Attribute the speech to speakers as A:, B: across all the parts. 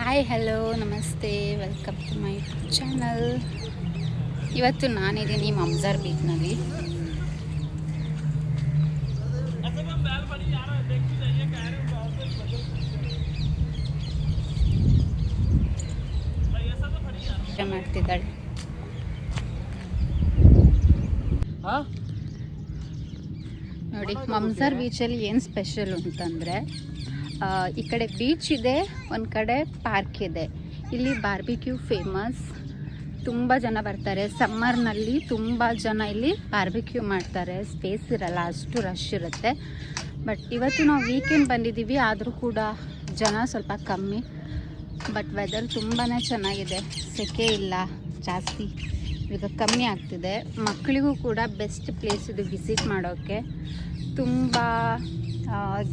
A: Hi hello ನಮಸ್ತೆ, welcome to my YouTube channel. ಇವತ್ತು ನಾನಿದ್ದೀನಿ ಮಮ್ಜಾರ್ ಬೀಚ್ನಲ್ಲಿ. ಮಾಡ್ತಿದ್ದಾಳೆ ನೋಡಿ. ಮಮ್ಜಾರ್ ಬೀಚಲ್ಲಿ ಏನು ಸ್ಪೆಷಲ್ ಅಂತಂದರೆ, ಈ ಕಡೆ ಬೀಚ್ ಇದೆ, ಒಂದು ಕಡೆ ಪಾರ್ಕ್ ಇದೆ. ಇಲ್ಲಿ ಬಾರ್ಬಿಕ್ಯೂ ಫೇಮಸ್. ತುಂಬ ಜನ ಬರ್ತಾರೆ. ಸಮ್ಮರ್ನಲ್ಲಿ ತುಂಬ ಜನ ಇಲ್ಲಿ ಬಾರ್ಬಿಕ್ಯೂ ಮಾಡ್ತಾರೆ. ಸ್ಪೇಸ್ ಇರಲ್ಲ, ಅಷ್ಟು ರಶ್ ಇರುತ್ತೆ. ಬಟ್ ಇವತ್ತು ನಾವು ವೀಕೆಂಡ್ ಬಂದಿದ್ದೀವಿ, ಆದರೂ ಕೂಡ ಜನ ಸ್ವಲ್ಪ ಕಮ್ಮಿ. ಬಟ್ ವೆದರ್ ತುಂಬಾ ಚೆನ್ನಾಗಿದೆ, ಸೆಕೆ ಇಲ್ಲ ಜಾಸ್ತಿ. ಈಗ ಕಮ್ಮಿ ಆಗ್ತಿದೆ. ಮಕ್ಕಳಿಗೂ ಕೂಡ ಬೆಸ್ಟ್ ಪ್ಲೇಸ್ ಇದು ವಿಸಿಟ್ ಮಾಡೋಕ್ಕೆ. ತುಂಬ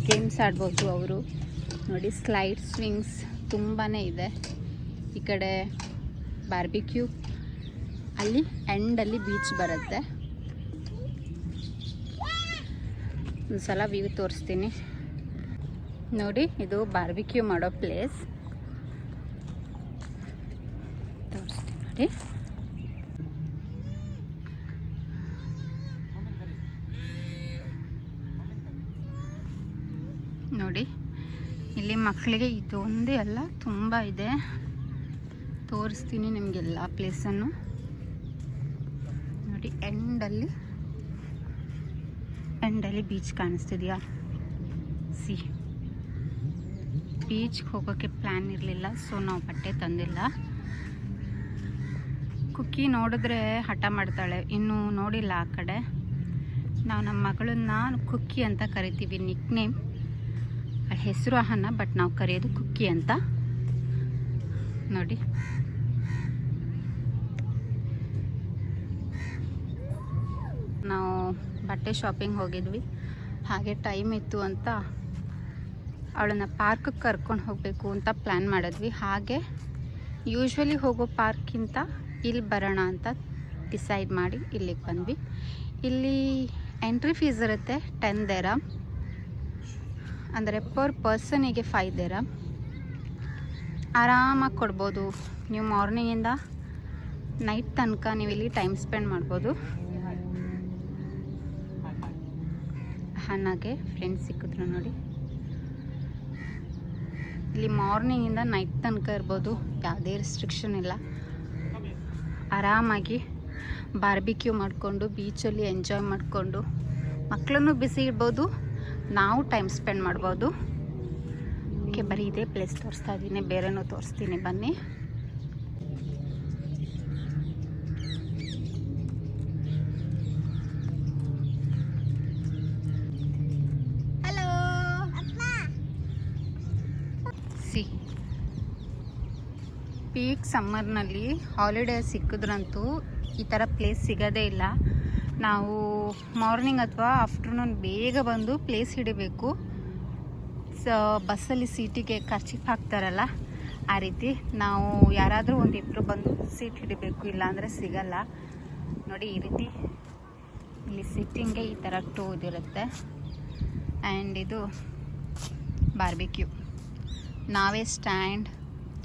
A: ಗೇಮ್ಸ್ ಆಡ್ಬೋದು ಅವರು. ನೋಡಿ, ಸ್ಲೈಡ್ ಸ್ವಿಂಗ್ಸ್ ತುಂಬಾ ಇದೆ. ಈ ಕಡೆ ಬಾರ್ಬಿಕ್ಯೂ, ಅಲ್ಲಿ ಎಂಡಲ್ಲಿ ಬೀಚ್ ಬರುತ್ತೆ. ಒಂದು ಸಲ ವ್ಯೂ ತೋರಿಸ್ತೀನಿ ನೋಡಿ. ಇದು ಬಾರ್ಬಿಕ್ಯೂ ಮಾಡೋ ಪ್ಲೇಸ್ ತೋರಿಸ್ತೀನಿ ನೋಡಿ. ನೋಡಿ, ಇಲ್ಲಿ ಮಕ್ಕಳಿಗೆ ಇದು ಒಂದೇ ಅಲ್ಲ, ತುಂಬ ಇದೆ. ತೋರಿಸ್ತೀನಿ ನಿಮಗೆಲ್ಲ ಪ್ಲೇಸನ್ನು ನೋಡಿ. ಎಂಡಲ್ಲಿ ಬೀಚ್ ಕಾಣಿಸ್ತಿದೆಯಾ? ಸಿ, ಬೀಚ್ಗೆ ಹೋಗೋಕ್ಕೆ ಪ್ಲ್ಯಾನ್ ಇರಲಿಲ್ಲ, ಸೊ ನಾವು ಬಟ್ಟೆ ತಂದಿಲ್ಲ. ಕುಕ್ಕಿ ನೋಡಿದ್ರೆ ಹಠ ಮಾಡ್ತಾಳೆ, ಇನ್ನೂ ನೋಡಿಲ್ಲ ಆ ಕಡೆ. ನಾವು ನಮ್ಮ ಮಗಳನ್ನ ಕುಕ್ಕಿ ಅಂತ ಕರಿತೀವಿ, ನಿಕ್ ನೇಮ್. ಅವಳ ಹೆಸರು ಅಹನ, ಬಟ್ ನಾವು ಕರೆಯೋದು ಕುಕ್ಕಿ ಅಂತ. ನೋಡಿ, ನಾವು ಬಟ್ಟೆ ಶಾಪಿಂಗ್ ಹೋಗಿದ್ವಿ. ಹಾಗೆ ಟೈಮ್ ಇತ್ತು ಅಂತ ಅವಳನ್ನು ಪಾರ್ಕಿಗೆ ಕರ್ಕೊಂಡು ಹೋಗಬೇಕು ಅಂತ ಪ್ಲ್ಯಾನ್ ಮಾಡಿದ್ವಿ. ಹಾಗೆ ಯೂಶ್ವಲಿ ಹೋಗೋ ಪಾರ್ಕ್ಗಿಂತ ಇಲ್ಲಿ ಬರೋಣ ಅಂತ ಡಿಸೈಡ್ ಮಾಡಿ ಇಲ್ಲಿಗೆ ಬಂದ್ವಿ. ಇಲ್ಲಿ ಎಂಟ್ರಿ ಫೀಸ್ ಇರುತ್ತೆ 10 ದಿರಹಮ್, ಅಂದರೆ ಪರ್ ಪರ್ಸನಿಗೆ 5 ದಿರಹಮ್. ಆರಾಮಾಗಿ ಕೊಡ್ಬೋದು. ನೀವು ಮಾರ್ನಿಂಗಿಂದ ನೈಟ್ ತನಕ ನೀವು ಇಲ್ಲಿ ಟೈಮ್ ಸ್ಪೆಂಡ್ ಮಾಡ್ಬೋದು. ಹನ್ನಾಗೆ ಫ್ರೆಂಡ್ಸ್ ಸಿಕ್ಕಿದ್ರು ನೋಡಿ. ಇಲ್ಲಿ ಮಾರ್ನಿಂಗಿಂದ ನೈಟ್ ತನಕ ಇರ್ಬೋದು, ಯಾವುದೇ ರಿಸ್ಟ್ರಿಕ್ಷನ್ ಇಲ್ಲ. ಆರಾಮಾಗಿ ಬಾರ್ಬಿಕ್ಯೂ ಮಾಡಿಕೊಂಡು ಬೀಚಲ್ಲಿ ಎಂಜಾಯ್ ಮಾಡಿಕೊಂಡು ಮಕ್ಕಳನ್ನು ಬಿಸಿ ಇಡ್ಬೋದು, ನಾವು ಟೈಮ್ ಸ್ಪೆಂಡ್ ಮಾಡ್ಬೋದು. ಓಕೆ, ಬರೀ ಇದೇ ಪ್ಲೇಸ್ ತೋರಿಸ್ತಾ ಇದ್ದೀನಿ, ಬೇರೆನೂ ತೋರಿಸ್ತೀನಿ ಬನ್ನಿ. ಹಲೋ ಸಿ, ಪೀಕ್ ಸಮ್ಮರ್ನಲ್ಲಿ ಹಾಲಿಡೇ ಸಿಕ್ಕಿದ್ರಂತೂ ಈ ಥರ ಪ್ಲೇಸ್ ಸಿಗೋದೇ ಇಲ್ಲ. ನಾವು ಮಾರ್ನಿಂಗ್ ಅಥವಾ ಆಫ್ಟರ್ನೂನ್ ಬೇಗ ಬಂದು ಪ್ಲೇಸ್ ಹಿಡಿಬೇಕು. ಬಸ್ಸಲ್ಲಿ ಸೀಟಿಗೆ ಖರ್ಚಿಗೆ ಹಾಕ್ತಾರಲ್ಲ, ಆ ರೀತಿ ನಾವು ಯಾರಾದರೂ ಒಂದಿಬ್ಬರು ಬಂದು ಸೀಟ್ ಹಿಡಿಬೇಕು, ಇಲ್ಲಾಂದರೆ ಸಿಗಲ್ಲ. ನೋಡಿ, ಈ ರೀತಿ ಇಲ್ಲಿ ಸಿಟ್ಟಿಂಗ್ಗೆ ಈ ಥರ ಟೂ ಇದಿರುತ್ತೆ. ಆ್ಯಂಡ್ ಇದು ಬಾರ್ಬಿಕ್ಯೂ. ನಾವೇ ಸ್ಟ್ಯಾಂಡ್,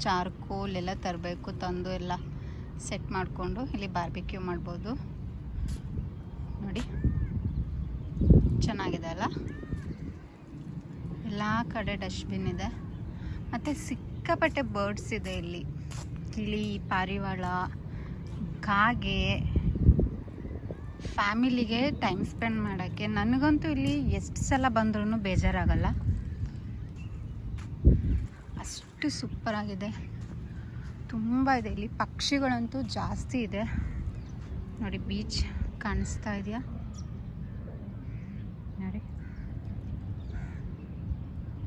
A: ಚಾರ್ಕೋಲ್ ಎಲ್ಲ ತರಬೇಕು, ತಂದು ಎಲ್ಲ ಸೆಟ್ ಮಾಡಿಕೊಂಡು ಇಲ್ಲಿ ಬಾರ್ಬಿಕ್ಯೂ ಮಾಡ್ಬೋದು. ನೋಡಿ, ಚೆನ್ನಾಗಿದೆ ಅಲ್ಲ? ಎಲ್ಲ ಕಡೆ ಡಸ್ಟ್ಬಿನ್ ಇದೆ. ಮತ್ತು ಸಿಕ್ಕಾಪಟ್ಟೆ ಬರ್ಡ್ಸ್ ಇದೆ ಇಲ್ಲಿ. ಗಿಳಿ, ಪಾರಿವಾಳ, ಕಾಗೆ. ಫ್ಯಾಮಿಲಿಗೆ ಟೈಮ್ ಸ್ಪೆಂಡ್ ಮಾಡೋಕ್ಕೆ ನನಗಂತೂ ಇಲ್ಲಿ ಎಷ್ಟು ಸಲ ಬಂದ್ರೂ ಬೇಜಾರಾಗಲ್ಲ, ಅಷ್ಟು ಸೂಪರಾಗಿದೆ. ತುಂಬ ಇದೆ ಇಲ್ಲಿ. ಪಕ್ಷಿಗಳಂತೂ ಜಾಸ್ತಿ ಇದೆ ನೋಡಿ. ಬೀಚ್ ಕಾಣಿಸ್ತಾ ಇದೆಯಾ ನೋಡಿ?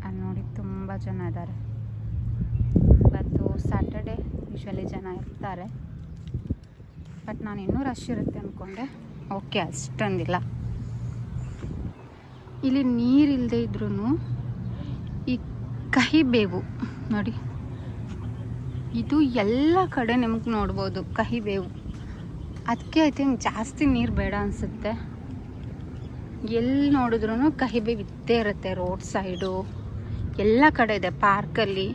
A: ಅಲ್ಲಿ ನೋಡಿ, ತುಂಬ ಜನ ಇದ್ದಾರೆ. ಇವತ್ತು ಸ್ಯಾಟರ್ಡೇ, ಯೂಶ್ವಲಿ ಜನ ಇರ್ತಾರೆ. ಬಟ್ ನಾನು ಇನ್ನೂ ರಶ್ ಇರುತ್ತೆ ಅಂದ್ಕೊಂಡೆ. ಓಕೆ, ಅಷ್ಟೊಂದಿಲ್ಲ. ಇಲ್ಲಿ ನೀರಿಲ್ಲದೆ ಇದ್ರೂ ಈ ಕಹಿಬೇವು ನೋಡಿ, ಇದು ಎಲ್ಲ ಕಡೆ ನಿಮಗೆ ನೋಡ್ಬೋದು. ಕಹಿಬೇವು, ಅದಕ್ಕೆ ಐ ಥಿಂಕ್ ಜಾಸ್ತಿ ನೀರು ಬೇಡ ಅನಿಸುತ್ತೆ. ಎಲ್ಲಿ ನೋಡಿದ್ರೂ ಕಹಿಬೇವು ಇದ್ದೇ ಇರುತ್ತೆ. ರೋಡ್ ಸೈಡು ಎಲ್ಲ ಕಡೆ ಇದೆ. ಪಾರ್ಕಲ್ಲಿ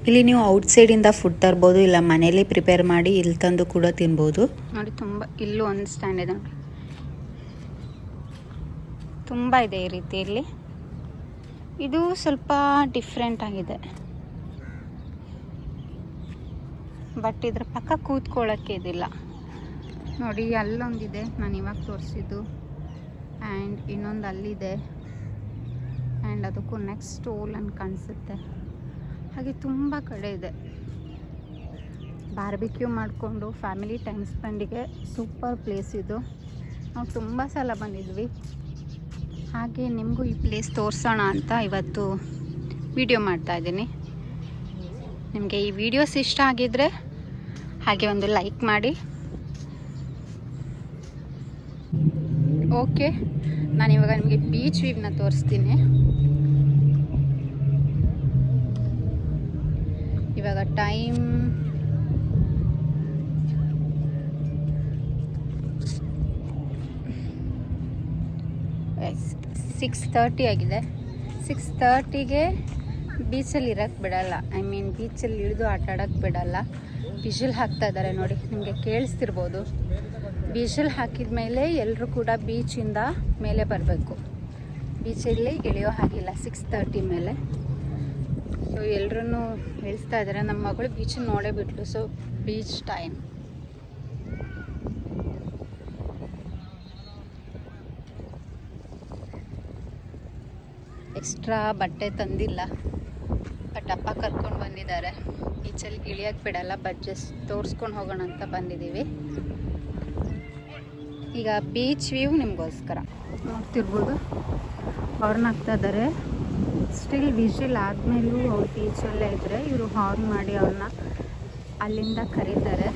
B: ಇಲ್ಲಿ ನೀವು ಔಟ್ಸೈಡಿಂದ ಫುಡ್ ತರ್ಬೋದು, ಇಲ್ಲ ಮನೇಲಿ ಪ್ರಿಪೇರ್ ಮಾಡಿ ಇಲ್ಲಿ ತಂದು ಕೂಡ ತಿನ್ಬೋದು.
A: ನೋಡಿ ತುಂಬ ಇಲ್ಲೂ ಒಂದು ಸ್ಟ್ಯಾಂಡ್ ಇದೆ ನೋಡಿ, ತುಂಬ ಇದೆ ಈ ರೀತಿಯಲ್ಲಿ. ಇದು ಸ್ವಲ್ಪ ಡಿಫ್ರೆಂಟ್ ಆಗಿದೆ, ಬಟ್ ಇದ್ರ ಪಕ್ಕ ಕೂತ್ಕೊಳ್ಳೋಕ್ಕೆ ಇದಿಲ್ಲ ನೋಡಿ. ಅಲ್ಲೊಂದಿದೆ ನಾನು ಇವಾಗ ತೋರಿಸಿದ್ದು, ಆ್ಯಂಡ್ ಇನ್ನೊಂದು ಅಲ್ಲಿದೆ, ಆ್ಯಂಡ್ ಅದಕ್ಕೂ ನೆಕ್ಸ್ಟ್ ಓಲ್ ಅಂತ ಕಾಣಿಸುತ್ತೆ. ಹಾಗೆ ತುಂಬ ಕಡೆ ಇದೆ. ಬಾರ್ಬಿಕ್ಯೂ ಮಾಡಿಕೊಂಡು ಫ್ಯಾಮಿಲಿ ಟೈಮ್ ಸ್ಪೆಂಡಿಗೆ ಸೂಪರ್ ಪ್ಲೇಸ್ ಇದು. ನಾವು ತುಂಬ ಸಲ ಬಂದಿದ್ವಿ. ಹಾಗೆ ನಿಮಗೂ ಈ ಪ್ಲೇಸ್ ತೋರಿಸೋಣ ಅಂತ ಇವತ್ತು ವಿಡಿಯೋ ಮಾಡ್ತಾಯಿದ್ದೀನಿ. ನಿಮಗೆ ಈ ವಿಡಿಯೋಸ್ ಇಷ್ಟ ಆಗಿದ್ದರೆ ಹಾಗೆ ಒಂದು ಲೈಕ್ ಮಾಡಿ. ಓಕೆ, ನಾನಿವಾಗ ನಿಮಗೆ ಬೀಚ್ ವ್ಯೂವ್ನ ತೋರಿಸ್ತೀನಿ. ಇವಾಗ ಟೈಮ್ 6:30 ಆಗಿದೆ. 6:30ಗೆ ಬೀಚಲ್ಲಿ ಇರೋಕ್ಕೆ ಬಿಡಲ್ಲ, ಐ ಮೀನ್ ಬೀಚಲ್ಲಿ ಇಳಿದು ಆಟ ಆಡೋಕ್ಕೆ ಬಿಡಲ್ಲ. ವಿಷಲ್ ಹಾಕ್ತಾ ಇದ್ದಾರೆ ನೋಡಿ, ನಿಮಗೆ ಕೇಳಿಸ್ತಿರ್ಬೋದು. ವಿಷಲ್ ಹಾಕಿದ ಮೇಲೆ ಎಲ್ಲರೂ ಕೂಡ ಬೀಚಿಂದ ಮೇಲೆ ಬರಬೇಕು. ಬೀಚಲ್ಲಿ ಇಳಿಯೋ ಹಾಗಿಲ್ಲ 6:30 ಮೇಲೆ. ಸೊ ಎಲ್ಲರೂ ಹೇಳ್ತಾ ಇದ್ದಾರೆ. ನಮ್ಮ ಮಗಳು ಬೀಚನ್ನು ನೋಡೇ ಬಿಟ್ಲು. So beach time. ಎಕ್ಸ್ಟ್ರಾ ಬಟ್ಟೆ ತಂದಿಲ್ಲ, ಬಟ್ ಅಪ್ಪ ಕರ್ಕೊಂಡು ಬಂದಿದ್ದಾರೆ. ಬೀಚಲ್ಲಿ ಇಳಿಯೋಕ್ಕೆ ಬಿಡಲ್ಲ, ಬಟ್ ಜಸ್ಟ್ ತೋರಿಸ್ಕೊಂಡು ಹೋಗೋಣ ಅಂತ ಬಂದಿದ್ದೀವಿ. ಈಗ ಬೀಚ್ ವ್ಯೂ ನಿಮಗೋಸ್ಕರ ನೋಡ್ತಿರ್ಬೋದು. ಹಾರ್ನ್ ಹಾಕ್ತಾ ಇದ್ದಾರೆ. ಸ್ಟಿಲ್ ವಿಷಲ್ ಆದಮೇಲೂ ಅವ್ರು ಬೀಚಲ್ಲೇ ಇದ್ದರೆ ಇವರು ಹಾರ್ನ್ ಮಾಡಿ ಅವ್ರನ್ನ ಅಲ್ಲಿಂದ ಕರೀತಾರೆ.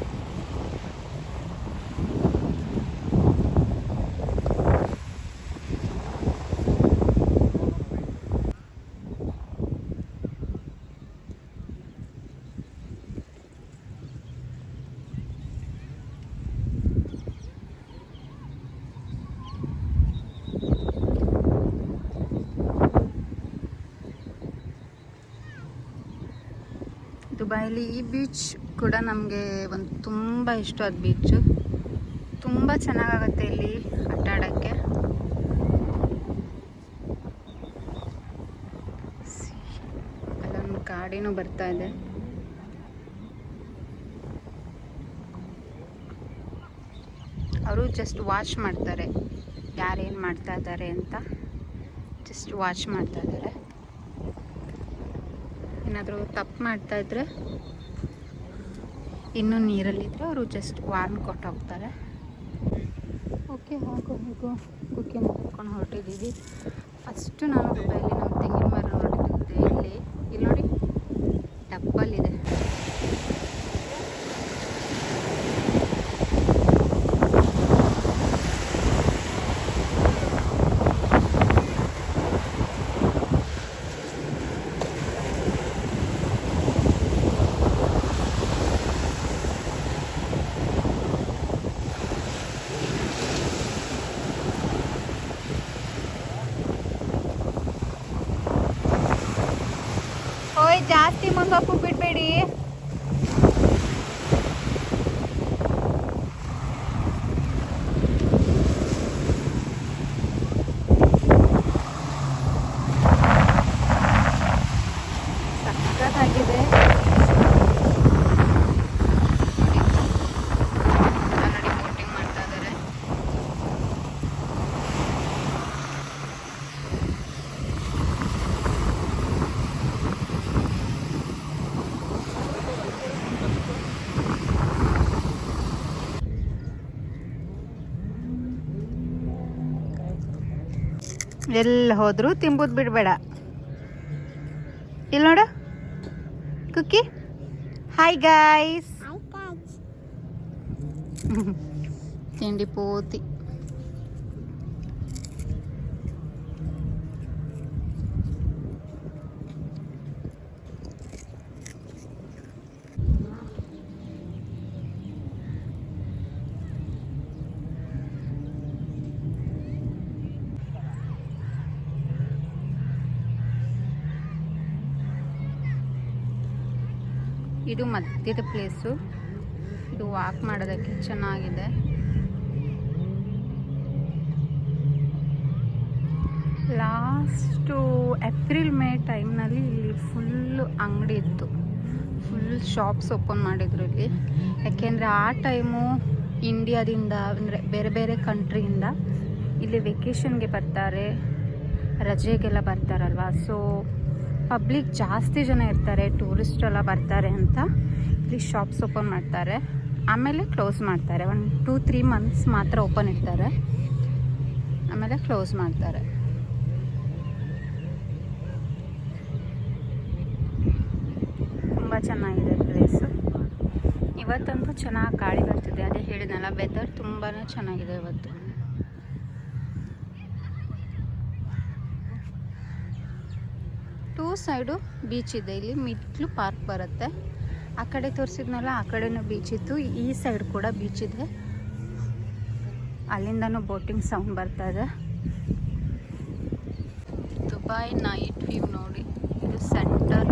A: ದುಬೈಲಿ ಈ ಬೀಚ್ ಕೂಡ ನಮಗೆ ಒಂದು ತುಂಬ ಇಷ್ಟವಾದ ಬೀಚು. ತುಂಬ ಚೆನ್ನಾಗಾಗುತ್ತೆ ಇಲ್ಲಿ ಆಟ ಆಡೋಕ್ಕೆ. ಅಲ್ಲೊಂದು ಗಾಡಿನೂ ಬರ್ತಾ ಇದೆ. ಅವರು ಜಸ್ಟ್ ವಾಚ್ ಮಾಡ್ತಾರೆ, ಯಾರೇನು ಮಾಡ್ತಾ ಇದ್ದಾರೆ ಅಂತ ಜಸ್ಟ್ ವಾಚ್ ಮಾಡ್ತಾ ಇದ್ದಾರೆ. ಏನಾದರೂ ತಪ್ಪು ಮಾಡ್ತಾಯಿದ್ರೆ, ಇನ್ನೂ ನೀರಲ್ಲಿದ್ದರೆ ಅವರು ಜಸ್ಟ್ ವಾರ್ನ್ ಕೊಟ್ಟು ಹೋಗ್ತಾರೆ. ಓಕೆ, ಹಾಗೋ ಕುಕ್ಕಿನ ಕರ್ಕೊಂಡು ಹೊರಟಿದ್ದೀವಿ. ಫಸ್ಟು ನಾನು ದುಬೈಲಿ ನಮ್ಮ ತೆಂಗಿನ ಮರ ನೋಡಿದ್ದೆ. ಇಲ್ಲಿ ನೋಡಿ ಡಬ್ಬಲ್ಲಿದೆ. ಜಾಸ್ತಿ ಮುಂದೆ ಹೋಗಿ ಬಿಡಬೇಡಿ. ಸಕ್ಕತ್ತಾಗಿದೆ. ಆಲ್ರೆಡಿ ಬೋಟಿಂಗ್ ಮಾಡ್ತಾ ಇದ್ದಾರೆ. ಎಲ್ಲಿ ಹೋದ್ರು ತಿಂಬುದು ಬಿಡಬೇಡ. ಇಲ್ಲಿ ನೋಡು ಕುಕ್ಕಿ. Hi guys. ತಿಂಡಿ ಪೂತಿ. ಇದು ಮಧ್ಯದ ಪ್ಲೇಸು. ಇದು ವಾಕ್ ಮಾಡೋದಕ್ಕೆ ಚೆನ್ನಾಗಿದೆ. ಲಾಸ್ಟು ಏಪ್ರಿಲ್ ಮೇ ಟೈಮ್ನಲ್ಲಿ ಇಲ್ಲಿ ಫುಲ್ಲು ಅಂಗಡಿ ಇತ್ತು, ಫುಲ್ ಶಾಪ್ಸ್ ಓಪನ್ ಮಾಡಿದ್ರು ಇಲ್ಲಿ. ಯಾಕೆಂದರೆ ಆ ಟೈಮು ಇಂಡಿಯಾದಿಂದ ಅಂದರೆ ಬೇರೆ ಬೇರೆ ಕಂಟ್ರಿಯಿಂದ ಇಲ್ಲಿ ವೆಕೇಷನ್ಗೆ ಬರ್ತಾರೆ, ರಜೆಗೆಲ್ಲ ಬರ್ತಾರಲ್ವ. ಸೊ ಪಬ್ಲಿಕ್ ಜಾಸ್ತಿ ಜನ ಇರ್ತಾರೆ, ಟೂರಿಸ್ಟ್ ಎಲ್ಲ ಬರ್ತಾರೆ ಅಂತ ಇಲ್ಲಿ ಶಾಪ್ಸ್ ಓಪನ್ ಮಾಡ್ತಾರೆ. ಆಮೇಲೆ ಕ್ಲೋಸ್ ಮಾಡ್ತಾರೆ. 1-2-3 ಮಂತ್ಸ್ ಮಾತ್ರ ಓಪನ್ ಇರ್ತಾರೆ, ಆಮೇಲೆ ಕ್ಲೋಸ್ ಮಾಡ್ತಾರೆ. ತುಂಬ ಚೆನ್ನಾಗಿದೆ ಪ್ಲೇಸು. ಇವತ್ತಂತೂ ಚೆನ್ನಾಗಿ ಗಾಳಿ ಬರ್ತಿದೆ. ಅದೇ ಹೇಳಿದ್ನಲ್ಲ, ವೆದರ್ ತುಂಬಾ ಚೆನ್ನಾಗಿದೆ ಇವತ್ತು. ಟೂ ಸೈಡು ಬೀಚ್ ಇದೆ. ಇಲ್ಲಿ ಮಿಡ್ಲು ಪಾರ್ಕ್ ಬರುತ್ತೆ. ಆ ಕಡೆ ತೋರಿಸಿದ್ನಲ್ಲ, ಆ ಕಡೆನೂ ಬೀಚ್ ಇತ್ತು, ಈ ಸೈಡ್ ಕೂಡ ಬೀಚ್ ಇದೆ. ಅಲ್ಲಿಂದನೂ ಬೋಟಿಂಗ್ ಸೌಂಡ್ ಬರ್ತಾ ಇದೆ. ದುಬೈ ನೈಟ್ ವ್ಯೂ ನೋಡಿ, ಇದು ಸೆಂಟರ್.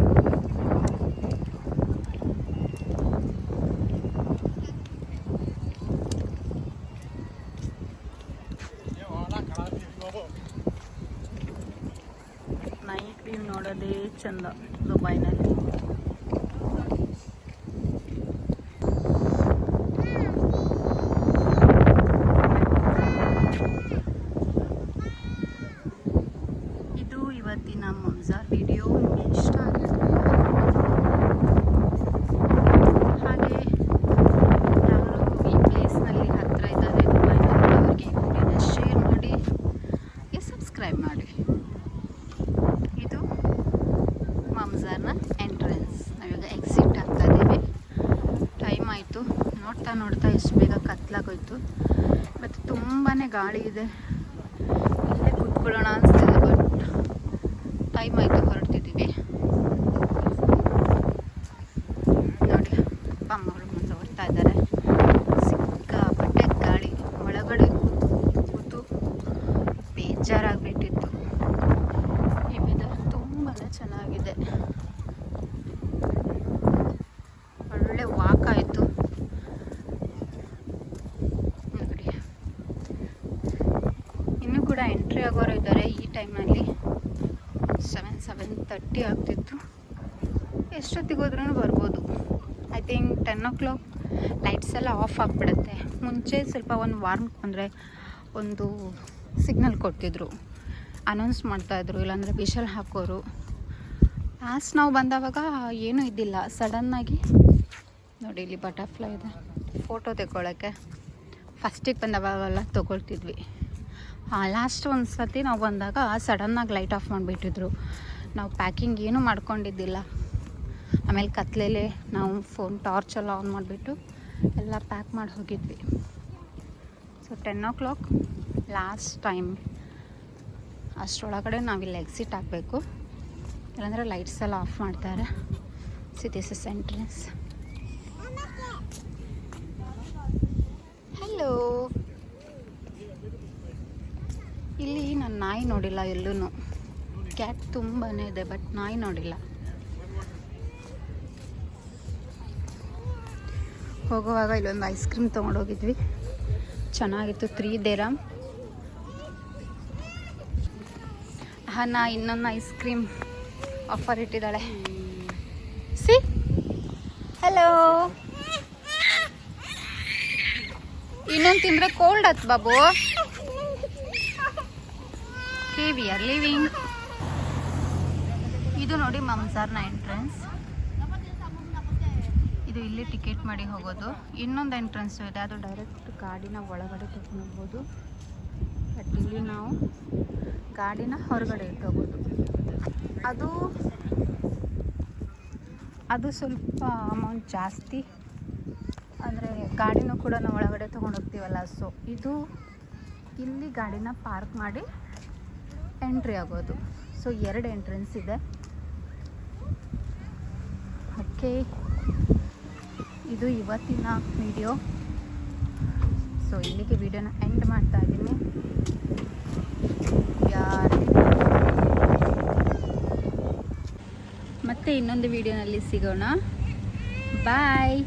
A: ನೈಟ್ ವ್ಯೂ ನೋಡೋದೇ ಚಂದ ದುಬೈನಲ್ಲಿ. ಇದು ಇವತ್ತಿನ ಮಮ್ಜಾರ್ ವಿಡಿಯೋ. ಇಷ್ಟ ಆಗಿದ್ರೆ ಹಾಗೆ ಯಾರು ಈ ಪ್ಲೇಸ್ನಲ್ಲಿ ಹತ್ತಿರ ಇದ್ದಾರೆ ದುಬೈನಲ್ಲಿ, ಅವ್ರಿಗೆ ಈ ವಿಡಿಯೋನ ಶೇರ್ ಮಾಡಿ, ಸಬ್ಸ್ಕ್ರೈಬ್ ಮಾಡಿ. ಇದು ಮಮ್ಜಾರ್ನ ಎಂಟ್ರೆನ್ಸ್. ನಾವೀಗ ಎಕ್ಸಿಟ್ ಆಗ್ತಾ ಇದ್ದೀವಿ. ಟೈಮ್ ಆಯಿತು. ನೋಡ್ತಾ ನೋಡ್ತಾ ಎಷ್ಟು ಬೇಗ ಕತ್ಲಾಗೋಯ್ತು. ಮತ್ತು ತುಂಬಾ ಗಾಳಿ ಇದೆ. ಇಲ್ಲೇ ಕೂತ್ಕೊಳ್ಳೋಣ ಅನಿಸ್ತಿದೆ, ಬಟ್ ಟೈಮ್ ಆಯಿತು, ಹೊರಡ್ತಿದ್ದೀವಿ. ನೋಡಿ, ಅಪ್ಪ ಅಮ್ಮಗಳು ಮುಂದೆ ಹೊರ್ತಾ ಇದ್ದಾರೆ. ಸಿಕ್ಕಾಪಟ್ಟೆ ಗಾಳಿ. ಒಳಗಡೆ ಕೂತು ಬೇಜಾರಾಗಿಬಿಟ್ಟಿತ್ತು. ಈ ವೆದರ್ ತುಂಬಾ ಚೆನ್ನಾಗಿದೆ. ಒಳ್ಳೆ ವಾಕ್ ಆಯಿತು ನೋಡಿ. ಇನ್ನೂ ಕೂಡ ಎಂಟ್ರಿ ಆಗೋರು ಇದ್ದಾರೆ. ಈ ಟೈಮ್ನಲ್ಲಿ 7:30 ಆಗ್ತಿತ್ತು. ಎಷ್ಟೊತ್ತಿಗೆ ಹೋದ್ರೂ ಬರ್ಬೋದು. ಐ ಥಿಂಕ್ 10 o'clock ಲೈಟ್ಸ್ ಎಲ್ಲ ಆಫ್ ಆಗಿಬಿಡುತ್ತೆ. ಮುಂಚೆ ಸ್ವಲ್ಪ ಒಂದು ವಾರ್ಮ್ ಅಂದರೆ ಒಂದು ಸಿಗ್ನಲ್ ಕೊಡ್ತಿದ್ರು, ಅನೌನ್ಸ್ ಮಾಡ್ತಾಯಿದ್ರು, ಇಲ್ಲಾಂದರೆ ವಿಷಲ್ ಹಾಕೋರು. ಲಾಸ್ಟ್ ನಾವು ಬಂದವಾಗ ಏನೂ ಇದ್ದಿಲ್ಲ. ಸಡನ್ನಾಗಿ ನೋಡಿ, ಇಲ್ಲಿ ಬಟರ್ಫ್ಲೈ ಇದೆ. ಫೋಟೋ ತೆಗೊಳ್ಳೋಕ್ಕೆ ಫಸ್ಟಿಗೆ ಬಂದವಾಗೆಲ್ಲ ತೊಗೊಳ್ತಿದ್ವಿ. ಲಾಸ್ಟ್ ಒಂದು ಸರ್ತಿ ನಾವು ಬಂದಾಗ ಸಡನ್ನಾಗಿ ಲೈಟ್ ಆಫ್ ಮಾಡಿಬಿಟ್ಟಿದ್ರು. ನಾವು ಪ್ಯಾಕಿಂಗ್ ಏನೂ ಮಾಡ್ಕೊಂಡಿದ್ದಿಲ್ಲ. ಆಮೇಲೆ ಕತ್ಲೆಲೆ ನಾವು ಫೋನ್ ಟಾರ್ಚ್ ಎಲ್ಲ ಆನ್ ಮಾಡಿಬಿಟ್ಟು ಎಲ್ಲ ಪ್ಯಾಕ್ ಮಾಡಿ ಹೋಗಿದ್ವಿ. So 10 o'clock last time. ಅಷ್ಟರೊಳಗಡೆ ನಾವಿಲ್ಲಿ ಎಕ್ಸಿಟ್ ಆಗಬೇಕು, ಇಲ್ಲಾಂದರೆ ಲೈಟ್ಸ್ ಎಲ್ಲ ಆಫ್ ಮಾಡ್ತಾರೆ. See this is entrance. Hello. ಇಲ್ಲಿ ನಾನು ನಾಯಿ ನೋಡಿಲ್ಲ ಎಲ್ಲೂ. ಕ್ಯಾಟ್ ತುಂಬಾ ಇದೆ, ಬಟ್ ನಾಯಿ ನೋಡಿಲ್ಲ. ಹೋಗುವಾಗ ಇಲ್ಲೊಂದು ಐಸ್ ಕ್ರೀಮ್ ತೊಗೊಂಡೋಗಿದ್ವಿ, ಚೆನ್ನಾಗಿತ್ತು. 3 dirham. ನಾ ಇನ್ನೊಂದು ಐಸ್ ಕ್ರೀಮ್ ಆಫರ್ ಇಟ್ಟಿದ್ದಾಳೆ. ಸಿ ಹಲೋ. ಇನ್ನೊಂದು ತಿಂದರೆ ಕೋಲ್ಡ್ ಆಯ್ತು ಬಾಬು. We are living. ಇದು ನೋಡಿ ಮಮ್ಜಾರ್ನ ಎಂಟ್ರೆನ್ಸ್. ಇದು ಇಲ್ಲಿ ಟಿಕೆಟ್ ಮಾಡಿ ಹೋಗೋದು. ಇನ್ನೊಂದು ಎಂಟ್ರೆನ್ಸ್ ಇದೆ, ಅದು ಡೈರೆಕ್ಟ್ ಗಾಡಿನ ಒಳಗಡೆ ತಗೊಂಡು ಹೋಗ್ಬೋದು. ಬಟ್ ಇಲ್ಲಿ ನಾವು ಗಾಡಿನ ಹೊರಗಡೆ ಇಟ್ಟೋಗೋದು. ಅದು ಸ್ವಲ್ಪ ಅಮೌಂಟ್ ಜಾಸ್ತಿ. ಅಂದರೆ ಗಾಡಿನೂ ಕೂಡ ನಾವು ಒಳಗಡೆ ತೊಗೊಂಡೋಗ್ತೀವಲ್ಲ. ಸೊ ಇದು ಇಲ್ಲಿ ಗಾಡಿನ ಪಾರ್ಕ್ ಮಾಡಿ ಎಂಟ್ರಿ ಆಗೋದು. ಸೊ 2 ಎಂಟ್ರೆನ್ಸ್ ಇದೆ. ಓಕೆ, ಇದು ಇವತ್ತಿನ ವಿಡಿಯೋ. ಸೊ ಇಲ್ಲಿಗೆ ವಿಡಿಯೋನ ಎಂಡ್ ಮಾಡ್ತಾ ಇದ್ದೀನಿ. ಮತ್ತೆ ಇನ್ನೊಂದು ವಿಡಿಯೋನಲ್ಲಿ ಸಿಗೋಣ. ಬಾಯ್.